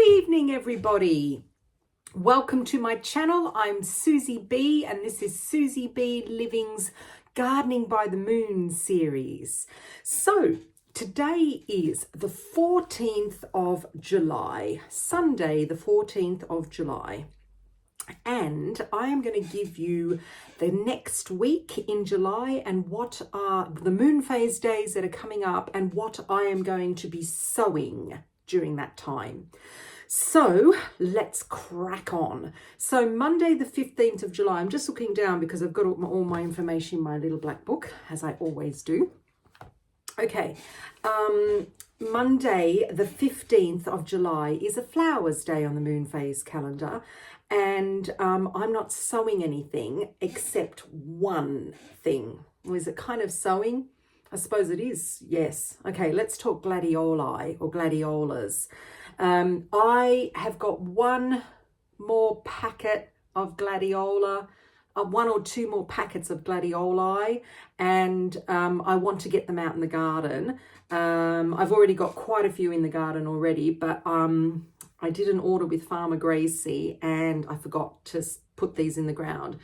evening, everybody. Welcome to my channel. I'm Susie B, and this is SusyBLiving's Gardening by the Moon series. So today is the 14th of July, Sunday, the 14th of July. And I am going to give you the next week in July and what are the moon phase days that are coming up and what I am going to be sowing during that time. So let's crack on. So Monday the 15th of July, I'm just looking down because I've got all my information in my little black book, as I always do. Okay, Monday the 15th of July is a flowers day on the moon phase calendar, and I'm not sowing anything except one thing. Well, is it kind of sowing? I suppose it is, yes. Okay, let's talk gladioli or gladiolas. I have got one more packet of gladiola, one or two more packets of gladioli, and I want to get them out in the garden. I've already got quite a few in the garden already, but I did an order with Farmer Gracie and I forgot to put these in the ground.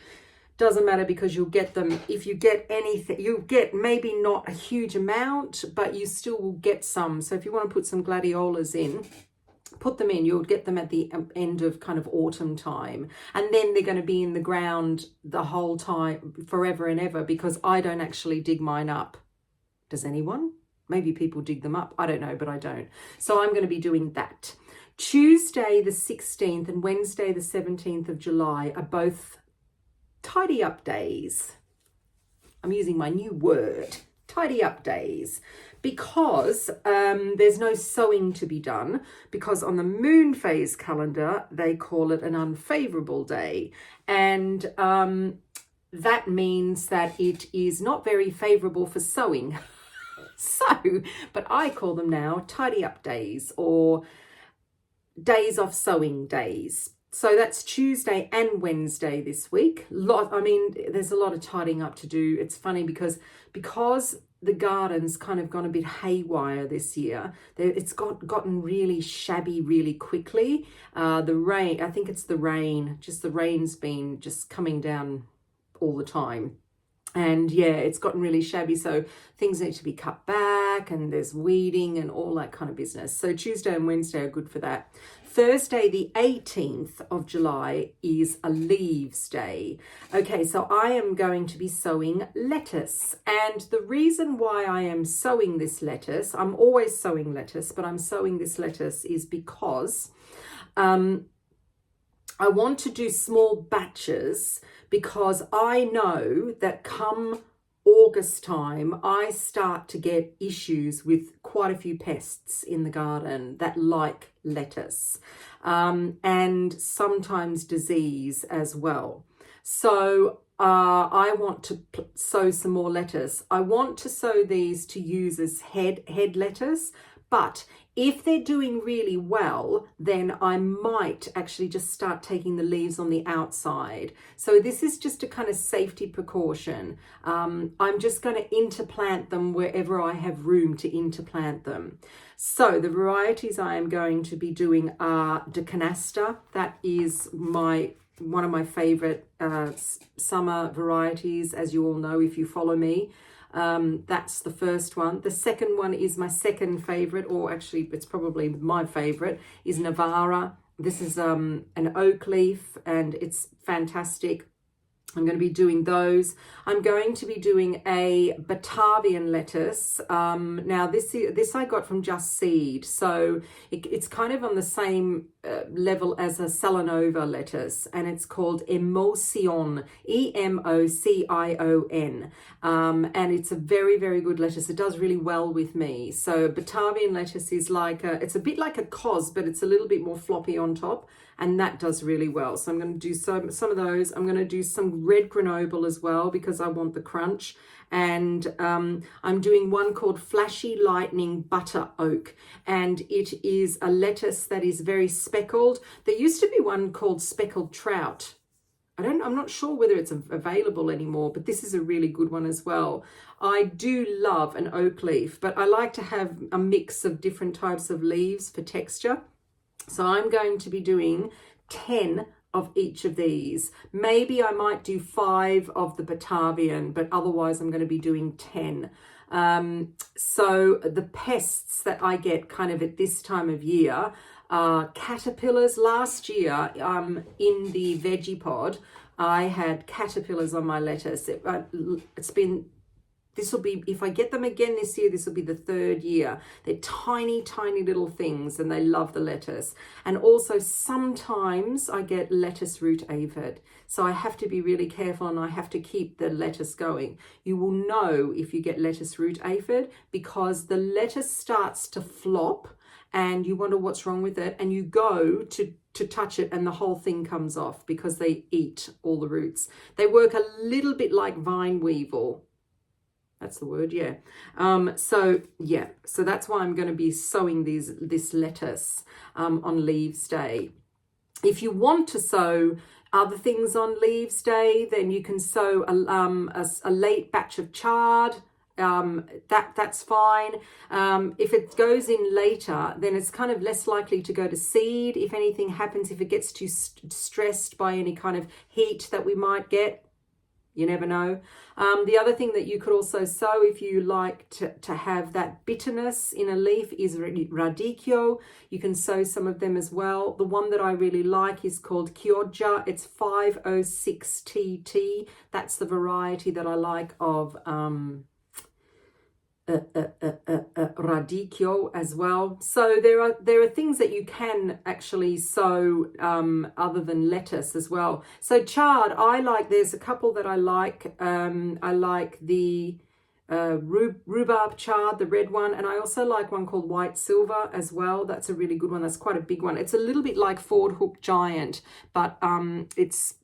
Doesn't matter because you'll get them. If you get anything, you'll get maybe not a huge amount, but you still will get some. So if you want to put some gladiolas in, put them in. You'll get them at the end of kind of autumn time, and then they're going to be in the ground the whole time, forever and ever, because I don't actually dig mine up. Does anyone? Maybe people dig them up. I don't know, but I don't. So I'm going to be doing that. Tuesday the 16th and Wednesday the 17th of July are both tidy up days. I'm using my new word, tidy up days, because there's no sowing to be done, because on the moon phase calendar, they call it an unfavorable day. And that means that it is not very favorable for sowing. But I call them now tidy up days or days off sowing days. So that's Tuesday and Wednesday this week. There's a lot of tidying up to do. It's funny because the garden's kind of gone a bit haywire this year. It's gotten really shabby really quickly. The rain, I think it's the rain, just the rain's been just coming down all the time. And yeah, it's gotten really shabby. So things need to be cut back and there's weeding and all that kind of business. So Tuesday and Wednesday are good for that. Thursday, the 18th of July is a leaves day. Okay, so I am going to be sowing lettuce. And the reason why I am sowing this lettuce, I'm always sowing lettuce, but I'm sowing this lettuce is because I want to do small batches, because I know that come August time, I start to get issues with quite a few pests in the garden that like lettuce, and sometimes disease as well. So I want to sow some more lettuce. I want to sow these to use as head lettuce, but if they're doing really well, then I might actually just start taking the leaves on the outside. So this is just a kind of safety precaution. I'm just going to interplant them wherever I have room to interplant them. So the varieties I am going to be doing are De Canasta. That is one of my favorite summer varieties, as you all know if you follow me. That's the first one. The second one is my second favorite, or actually it's probably my favorite, is Navara. This is an oak leaf and it's fantastic. I'm going to be doing those. I'm going to be doing a Batavian lettuce. Now this I got from Just Seed, so it's kind of on the same level as a Salanova lettuce, and it's called Emocion, Emocion, and it's a very, very good lettuce. It does really well with me. So Batavian lettuce is it's a bit like a cos, but it's a little bit more floppy on top, and that does really well. So I'm going to do some of those. I'm going to do some red Grenoble as well because I want the crunch. And I'm doing one called Flashy Lightning Butter Oak, and it is a lettuce that is very speckled. There used to be one called Speckled Trout. I'm not sure whether it's available anymore, but this is a really good one as well. I do love an oak leaf, but I like to have a mix of different types of leaves for texture. So I'm going to be doing 10 of each of these. Maybe I might do 5 of the Batavian, but otherwise I'm going to be doing 10. So the pests that I get kind of at this time of year are caterpillars. Last year in the veggie pod, I had caterpillars on my lettuce. This will be, if I get them again this year, this will be the 3rd year. They're tiny, tiny little things and they love the lettuce. And also sometimes I get lettuce root aphid. So I have to be really careful and I have to keep the lettuce going. You will know if you get lettuce root aphid because the lettuce starts to flop and you wonder what's wrong with it. And you go to touch it and the whole thing comes off because they eat all the roots. They work a little bit like vine weevil. That's the word, yeah. So that's why I'm going to be sowing this lettuce on Leaves Day. If you want to sow other things on Leaves Day, then you can sow a late batch of chard. That's fine. If it goes in later, then it's kind of less likely to go to seed. If anything happens, if it gets too stressed by any kind of heat that we might get, you never know. The other thing that you could also sow if you like to have that bitterness in a leaf is radicchio. You can sow some of them as well. The one that I really like is called Chioggia. It's 506TT. That's the variety that I like of radicchio as well. So there are things that you can actually sow other than lettuce as well. So chard, there's a couple that I like. I like the rhubarb chard, the red one, and I also like one called white silver as well. That's a really good one. That's quite a big one. It's a little bit like Ford Hook Giant, but it's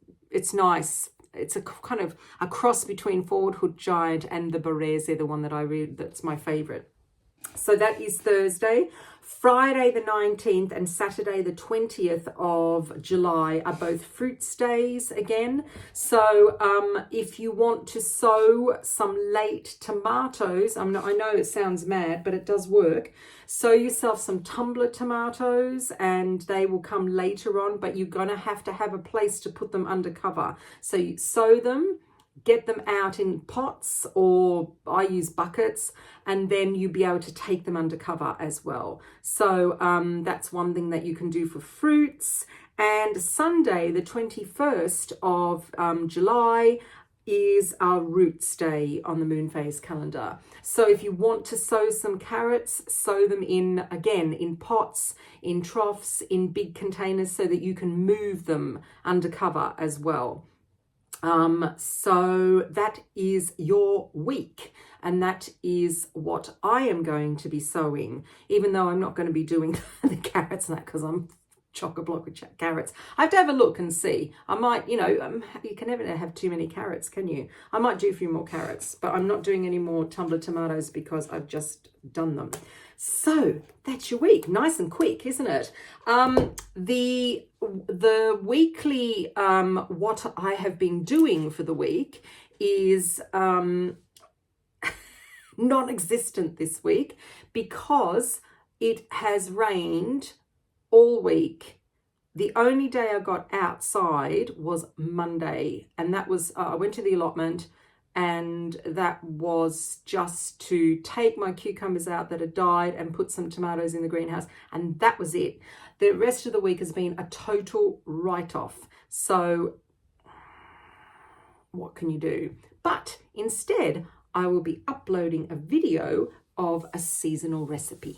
nice. It's a kind of a cross between Ford Hook Giant and the Barese, the one that that's my favorite. So that is Thursday. Friday the 19th and Saturday the 20th of July are both fruits days again. So if you want to sow some late tomatoes, I know it sounds mad, but it does work. Sow yourself some tumbler tomatoes and they will come later on, but you're going to have a place to put them under cover. So you sow them, get them out in pots, or I use buckets, and then you'll be able to take them under cover as well. So that's one thing that you can do for fruits. And Sunday, the 21st of July, is our Roots Day on the moon phase calendar. So if you want to sow some carrots, sow them in pots, in troughs, in big containers so that you can move them under cover as well. So that is your week, and that is what I am going to be sowing, even though I'm not going to be doing the carrots and that because I'm chock-a-block with carrots. I have to have a look and see. I might, you can never have too many carrots, can you? I might do a few more carrots, but I'm not doing any more tumbler tomatoes because I've just done them. So that's your week. Nice and quick, isn't it? The weekly, what I have been doing for the week is non-existent this week because it has rained all week. The only day I got outside was Monday, and that was, I went to the allotment, and that was just to take my cucumbers out that had died and put some tomatoes in the greenhouse, and that was it. The rest of the week has been a total write-off. So what can you do? But instead, I will be uploading a video of a seasonal recipe.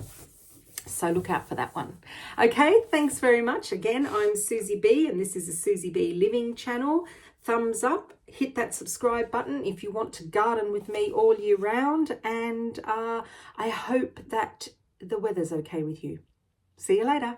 So look out for that one. Okay, thanks very much. Again, I'm Susie B, and this is a SusyBLiving channel. Thumbs up, hit that subscribe button if you want to garden with me all year round, and I hope that the weather's okay with you. See you later.